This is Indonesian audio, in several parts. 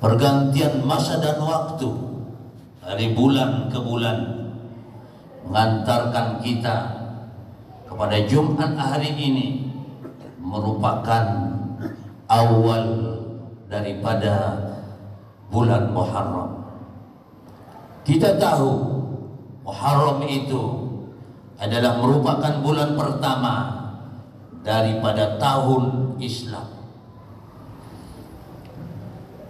pergantian masa dan waktu dari bulan ke bulan mengantarkan kita kepada Jumat hari ini merupakan awal daripada bulan Muharram. Kita tahu Muharram itu adalah merupakan bulan pertama daripada tahun Islam.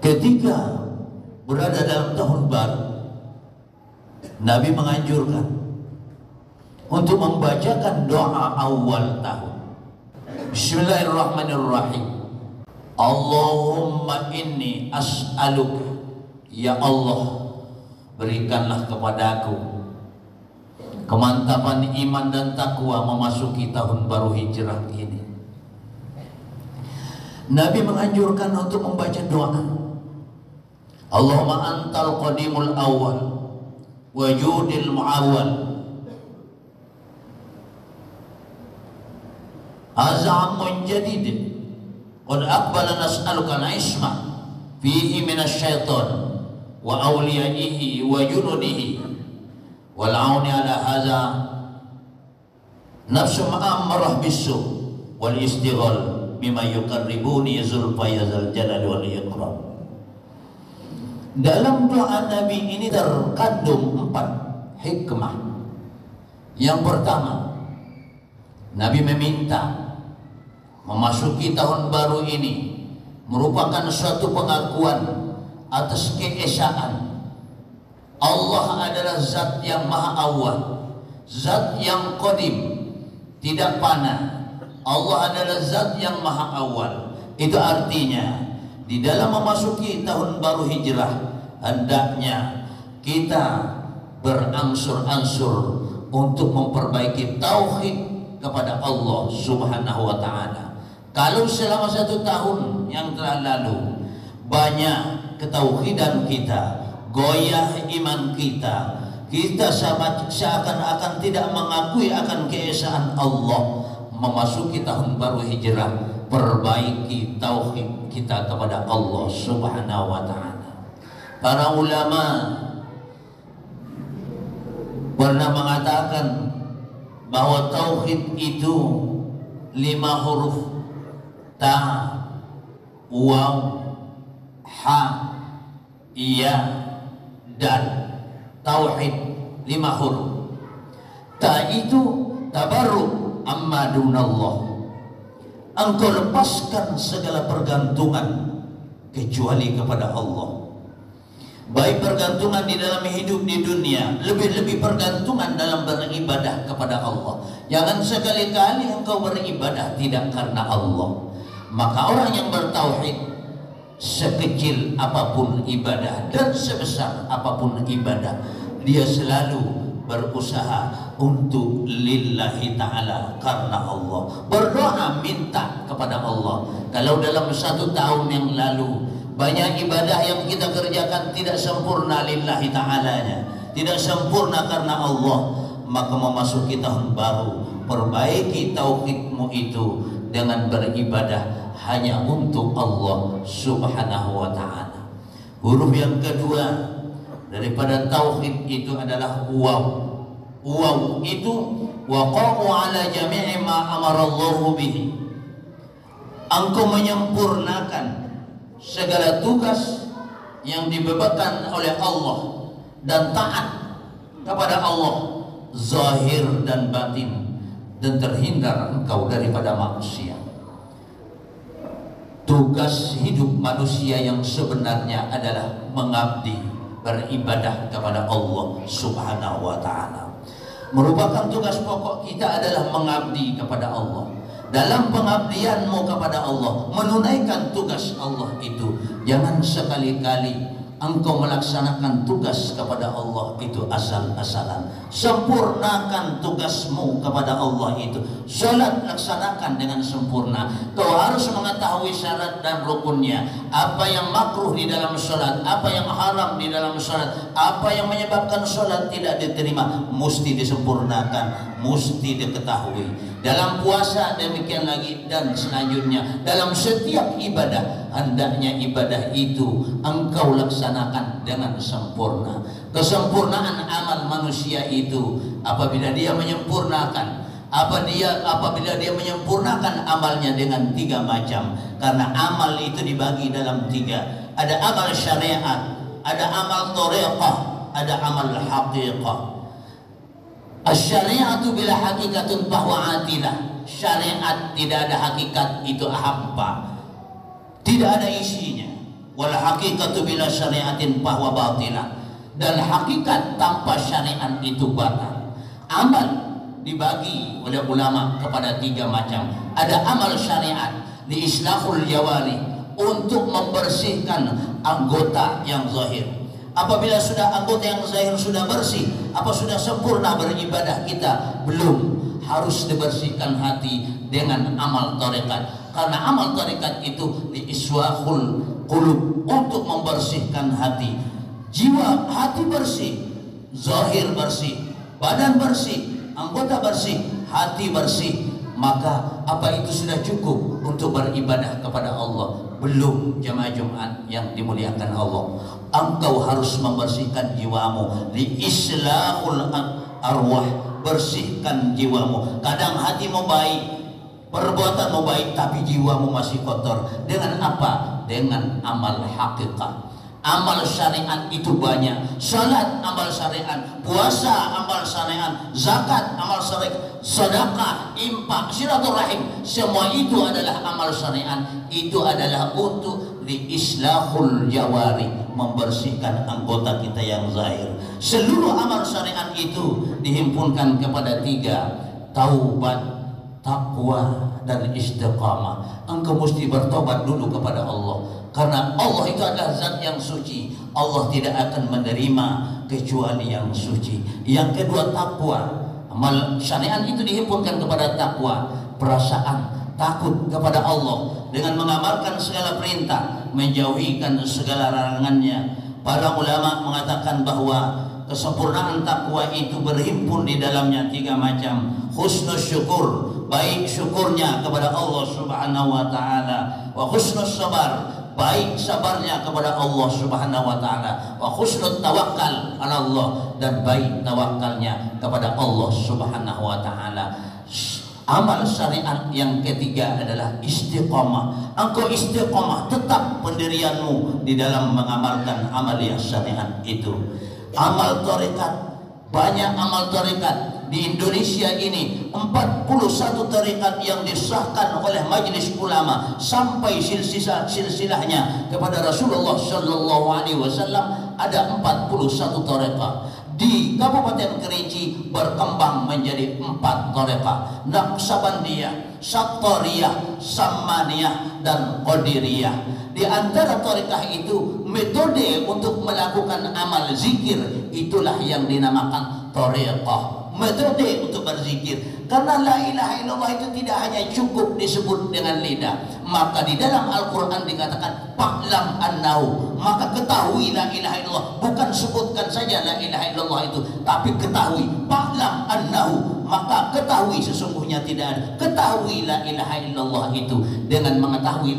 Ketika berada dalam tahun baru, Nabi menganjurkan untuk membacakan doa awal tahun. Bismillahirrahmanirrahim. Allahumma inni as'aluka, ya Allah, berikanlah kepadaku kemantapan iman dan takwa memasuki tahun baru hijrah ini. Nabi menganjurkan untuk membaca doa. Allahumma antal qadimul awal wajudil mu'awwal azam jadid qad aqbala nas'aluka al-isma fihi minasyaitan wa awliyaihi wa junudihi wal auni ala hadza nafsu ma'amarah bisu wal istighal bima yuqarribuni zulfa ya zal jalali wal ikram. Dalam doa Nabi ini terkandung 4 hikmah. Yang pertama, Nabi meminta memasuki tahun baru ini merupakan suatu pengakuan atas keesaan Allah adalah zat yang maha awal, zat yang qadim, tidak fana. Allah adalah zat yang maha awal. Itu artinya di dalam memasuki tahun baru hijrah hendaknya kita berangsur-angsur untuk memperbaiki tauhid kepada Allah Subhanahu wa taala. Kalau selama 1 tahun yang telah lalu banyak ketauhidan kita, goyah iman kita, kita seakan-akan tidak mengakui akan keesaan Allah. Memasuki tahun baru hijrah, perbaiki tauhid kita kepada Allah Subhanahu wa taala. Para ulama pernah mengatakan bahwa tauhid itu 5 huruf: ta, waw, ha, iya, dan. Tauhid 5 huruf. Ta itu tabarruk amma dunallah, engkau lepaskan segala pergantungan kecuali kepada Allah. Baik pergantungan di dalam hidup di dunia, lebih-lebih pergantungan dalam beribadah kepada Allah. Jangan sekali-kali engkau beribadah tidak karena Allah. Maka orang yang bertauhid, sekecil apapun ibadah dan sebesar apapun ibadah, dia selalu berusaha untuk lillahi ta'ala, karena Allah. Berdoa minta kepada Allah. Kalau dalam 1 tahun yang lalu banyak ibadah yang kita kerjakan tidak sempurna lillahi ta'alanya, tidak sempurna karena Allah, maka memasuki tahun baru, perbaiki tauhidmu itu dengan beribadah hanya untuk Allah Subhanahu wa ta'ala. Huruf yang kedua daripada tauhid itu adalah waw. Waw itu waqa'u ala jami'i ma amarallahu bihi. Engkau menyempurnakan segala tugas yang dibebankan oleh Allah dan taat kepada Allah zahir dan batin, dan terhindar engkau daripada maksiat. Tugas hidup manusia yang sebenarnya adalah mengabdi, beribadah kepada Allah Subhanahu wa ta'ala. Merupakan tugas pokok kita adalah mengabdi kepada Allah. Dalam pengabdianmu kepada Allah, menunaikan tugas Allah itu, jangan sekali-kali engkau melaksanakan tugas kepada Allah itu asal-asalan. Sempurnakan tugasmu kepada Allah itu. Salat laksanakan dengan sempurna. Kau harus mengetahui syarat dan rukunnya. Apa yang makruh di dalam salat, apa yang haram di dalam salat, apa yang menyebabkan salat tidak diterima, mesti disempurnakan. mesti diketahui. Dalam puasa demikian lagi, dan selanjutnya dalam setiap ibadah, hendaknya ibadah itu engkau laksanakan dengan sempurna. Kesempurnaan amal manusia itu apabila dia menyempurnakan apabila dia menyempurnakan amalnya dengan 3 macam. Karena amal itu dibagi dalam 3. Ada amal syariat, ada amal thariqah, ada amal haqiqah. Asy-syari'atu bila hakikatun bahwa atilah. Syariat tidak ada hakikat, itu hampa, tidak ada isinya. Wal haqiqatu bila syari'atin bahwa batilah. Dan hakikat tanpa syariat itu batal. Amal dibagi oleh ulama kepada 3 macam. Ada amal syariat li islahul jawari, untuk membersihkan anggota yang zahir. Apabila sudah anggota yang zahir sudah bersih, apa sudah sempurna beribadah kita? Belum. Harus dibersihkan hati dengan amal tarekat. Karena amal tarekat itu li iswahul qulub, untuk membersihkan hati. Jiwa, hati bersih, zahir bersih, badan bersih, anggota bersih, hati bersih, maka apa itu sudah cukup untuk beribadah kepada Allah? Belum, jemaah Jumat yang dimuliakan Allah. Engkau harus membersihkan jiwamu li islahul arwah, bersihkan jiwamu. Kadang hatimu baik, perbuatanmu baik, tapi jiwamu masih kotor. Dengan apa? Dengan amal hakikat. Amal syariat itu banyak. Salat amal syariat, puasa amal syariat, zakat amal syariat, sedekah, infak, silaturahim, semua itu adalah amal syariat. Itu adalah untuk li islahul jawari, membersihkan anggota kita yang zahir. Seluruh amal syariat itu dihimpunkan kepada 3: taubat, takwa, dan istiqamah. Engkau mesti bertobat dulu kepada Allah. Karena Allah itu adalah zat yang suci. Allah tidak akan menerima kecuali yang suci. Yang kedua, takwa. Amal syariat itu dihimpunkan kepada takwa, perasaan takut kepada Allah dengan mengamalkan segala perintah, menjauhikan segala larangannya. Para ulama mengatakan bahwa kesempurnaan takwa itu berhimpun di dalamnya 3 macam. Husnus syukur, baik syukurnya kepada Allah Subhanahu wa taala, wa husnus sabar, baik sabarnya kepada Allah Subhanahu wa taala, wa husnul tawakkal ala Allah, dan baik tawakalnya kepada Allah Subhanahu wa taala. Amal syariat yang ketiga adalah istiqamah. Engkau istiqamah, tetap pendirianmu di dalam mengamalkan amaliyah syariat itu. Amal tarekat, banyak amal tarekat. Di Indonesia ini 41 tarekat yang disahkan oleh majelis ulama sampai silsilahnya kepada Rasulullah Sallallahu Alaihi Wasallam. Ada 41 tarekat. Di Kabupaten Kerinci berkembang menjadi 4 tarekat: Naqsabandiyah, Sattoriyah, Sammaniyah, dan Qadiriyah. Di antara tarekat itu, metode untuk melakukan amal zikir itulah yang dinamakan tarekat. Metode untuk berzikir. Karena la ilaha illallah itu tidak hanya cukup disebut dengan lidah. Maka di dalam Al-Quran dikatakan fa'lam annahu, maka ketahui la ilaha illallah. Bukan sebutkan saja la ilaha illallah itu, tapi ketahui. Fa'lam annahu, maka ketahui sesungguhnya tidak ada. Ketahui la ilaha illallah itu dengan mengetahui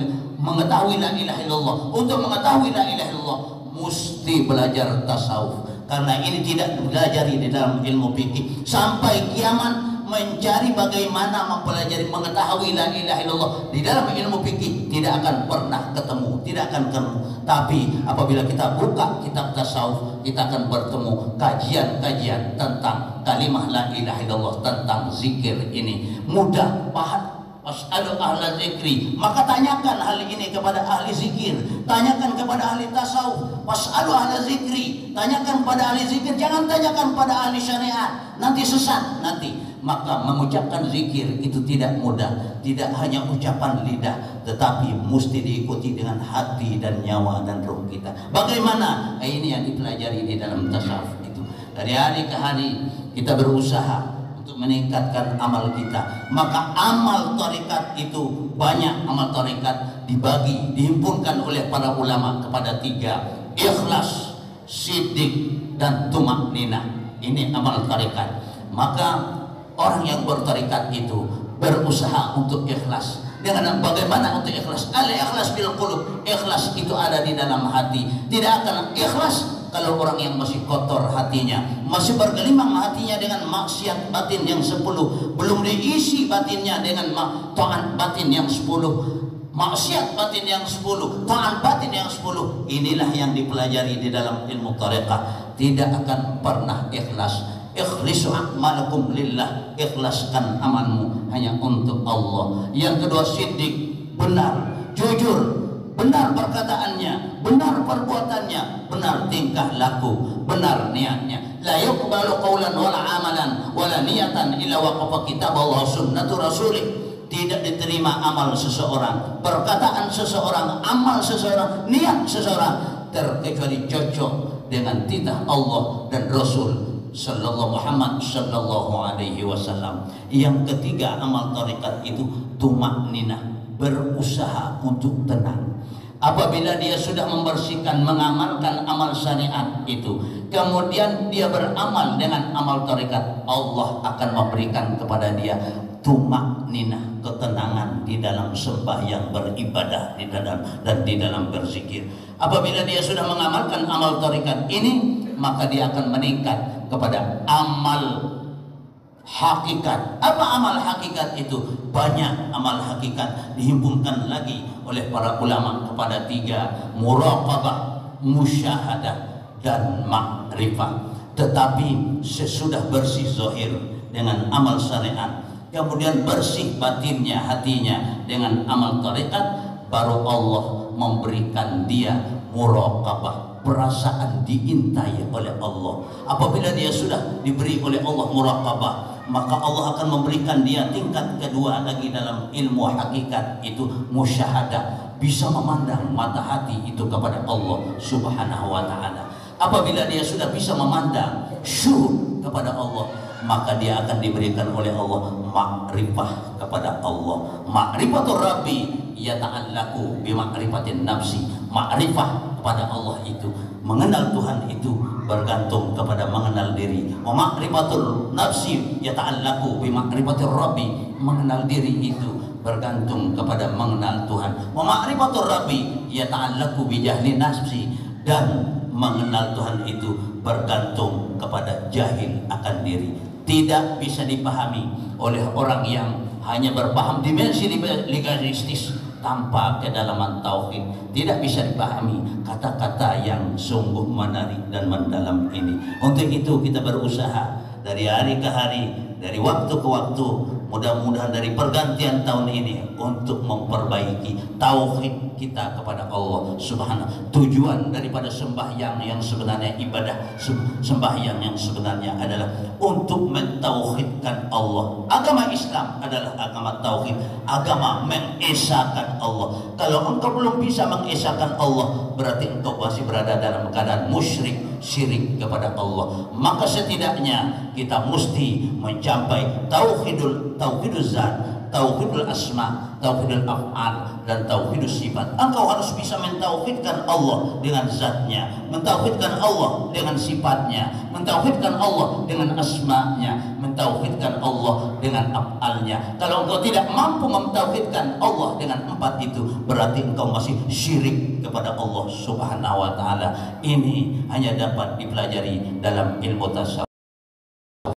la ilaha illallah. Untuk mengetahui la ilaha illallah mesti belajar tasawuf. Karena ini tidak dipelajari di dalam ilmu fikih. Sampai kiamat mencari bagaimana mempelajari, mengetahui la ilaha illallah di dalam ilmu fikih tidak akan pernah ketemu, tidak akan ketemu. Tapi apabila kita buka kitab tasawuf, kita akan bertemu kajian-kajian tentang kalimah la ilaha illallah, tentang zikir ini. Mudah paham. Was'alu ahla zikri, maka tanyakan hal ini kepada ahli zikir, tanyakan kepada ahli tasawuf. Was'alu ahla zikri, tanyakan kepada ahli zikir, jangan tanyakan pada ahli syariat, nanti sesat nanti. Maka mengucapkan zikir itu tidak mudah, tidak hanya ucapan lidah, tetapi mesti diikuti dengan hati dan nyawa dan roh kita. Bagaimana? Ini yang dipelajari di dalam tasawuf itu. Dari hari ke hari kita berusaha untuk meningkatkan amal kita. Maka amal tarekat itu banyak. Amal tarekat dibagi, dihimpunkan oleh para ulama kepada 3: ikhlas, siddiq, dan tumak ninah. Ini amal tarekat. Maka orang yang bertarikat itu berusaha untuk ikhlas. Dengan bagaimana untuk ikhlas? Al-ikhlas bil qulub. Ikhlas itu ada di dalam hati. Tidak akan ikhlas kalau orang yang masih kotor hatinya, masih bergelimang hatinya dengan maksiat batin yang 10, belum diisi batinnya dengan taat batin yang 10, maksiat batin yang 10, taat batin yang 10. Inilah yang dipelajari di dalam ilmu tarekat. Tidak akan pernah ikhlas. Ikhlisu a'malakum lillah, ikhlaskan amalmu hanya untuk Allah. Yang kedua, siddiq, benar, jujur, benar perkataannya, benar perbuatannya, benar tingkah laku, benar niatnya. La yuqbalu qawlan wala amalan wala niyatan illa waqafa kitab Allah sunnatu rasulih. Tidak diterima amal seseorang, perkataan seseorang, amal seseorang, niat seseorang terkecuali cocok dengan titah Allah dan Rasul Sallallahu Muhammad Sallallahu Alaihi Wasallam. Yang ketiga, amal tarekat itu tumakninah, berusaha untuk tenang. Apabila dia sudah membersihkan, mengamalkan amal syariat itu, kemudian dia beramal dengan amal tarekat, Allah akan memberikan kepada dia tumakninah, ketenangan di dalam sembahyang, beribadah di dalam dan di dalam berzikir. Apabila dia sudah mengamalkan amal tarekat ini, maka dia akan meningkat kepada amal hakikat. Apa amal hakikat itu? Banyak amal hakikat dihimpunkan lagi oleh para ulama kepada 3: muraqabah, musyahadah, dan ma'rifah. Tetapi sesudah bersih zahir dengan amal syariat, kemudian bersih batinnya, hatinya dengan amal tarekat, baru Allah memberikan dia muraqabah, perasaan diintai oleh Allah. Apabila dia sudah diberi oleh Allah muraqabah, maka Allah akan memberikan dia tingkat kedua lagi dalam ilmu hakikat, itu musyahadah, bisa memandang mata hati itu kepada Allah Subhanahu wa taala. Apabila dia sudah bisa memandang syuhud kepada Allah, maka dia akan diberikan oleh Allah ma'rifah kepada Allah. Ma'rifatul Rabbi yata'allaku bi ma'rifatin nafsi. Ma'rifah kepada Allah itu, mengenal Tuhan itu bergantung kepada mengenal diri. Wa ma'rifatul nafsi yata'allaku bi ma'rifatir Rabbi. Mengenal diri itu bergantung kepada mengenal Tuhan. Wa ma'rifatur Rabbi yata'allaku bi jahli nafsi. Dan mengenal Tuhan itu bergantung kepada jahil akan diri. Tidak bisa dipahami oleh orang yang hanya berpaham dimensi legalistis tanpa kedalaman tauhid. Tidak bisa dipahami kata-kata yang sungguh menarik dan mendalam ini. Untuk itu kita berusaha dari hari ke hari, dari waktu ke waktu, mudah-mudahan dari pergantian tahun ini untuk memperbaiki tauhid kita kepada Allah Subhanahu. Tujuan daripada sembahyang yang sebenarnya, ibadah sembahyang yang sebenarnya adalah untuk mentauhidkan Allah. Agama Islam adalah agama tauhid, agama mengesahkan Allah. Kalau engkau belum bisa mengesahkan Allah, berarti engkau masih berada dalam keadaan musyrik, syirik kepada Allah. Maka setidaknya kita mesti mencapai tauhidul zat, tauhidul asma, tauhidul af'al, dan tauhidul sifat. Engkau harus bisa mentauhidkan Allah dengan zatnya, mentauhidkan Allah dengan sifatnya, mentauhidkan Allah dengan asma'nya, mentauhidkan Allah dengan af'alnya. Kalau engkau tidak mampu mentauhidkan Allah dengan 4 itu, berarti engkau masih syirik kepada Allah Subhanahu wa taala. Ini hanya dapat dipelajari dalam ilmu tasawuf.